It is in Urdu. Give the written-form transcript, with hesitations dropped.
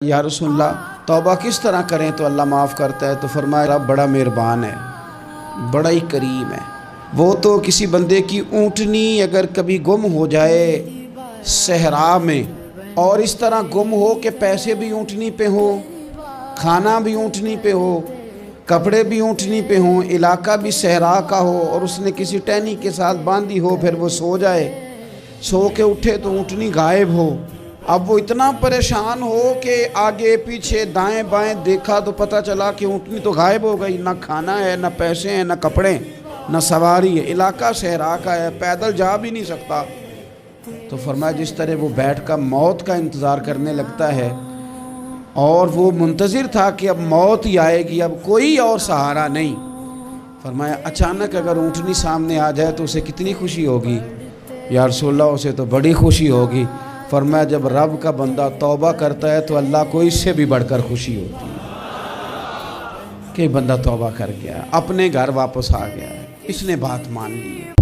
یا رسول اللہ توبہ کس طرح کریں تو اللہ معاف کرتا ہے؟ تو فرمایا رب بڑا مہربان ہے، بڑا ہی کریم ہے۔ وہ تو کسی بندے کی اونٹنی اگر کبھی گم ہو جائے صحرا میں، اور اس طرح گم ہو کہ پیسے بھی اونٹنی پہ ہو، کھانا بھی اونٹنی پہ ہو، کپڑے بھی اونٹنی پہ ہوں، علاقہ بھی صحرا کا ہو، اور اس نے کسی ٹہنی کے ساتھ باندھی ہو، پھر وہ سو جائے، سو کے اٹھے تو اونٹنی غائب ہو۔ اب وہ اتنا پریشان ہو کہ آگے پیچھے دائیں بائیں دیکھا تو پتہ چلا کہ اونٹنی تو غائب ہو گئی، نہ کھانا ہے، نہ پیسے ہیں، نہ کپڑے، نہ سواری ہے، علاقہ صحرا کا ہے، پیدل جا بھی نہیں سکتا۔ تو فرمایا جس طرح وہ بیٹھ کر موت کا انتظار کرنے لگتا ہے، اور وہ منتظر تھا کہ اب موت ہی آئے گی، اب کوئی اور سہارا نہیں۔ فرمایا اچانک اگر اونٹنی سامنے آ جائے تو اسے کتنی خوشی ہوگی؟ یا رسول اللہ اسے تو بڑی خوشی ہوگی۔ فرمایا جب رب کا بندہ توبہ کرتا ہے تو اللہ کو اس سے بھی بڑھ کر خوشی ہوتی ہے کہ بندہ توبہ کر گیا، اپنے گھر واپس آ گیا ہے، اس نے بات مان لی ہے۔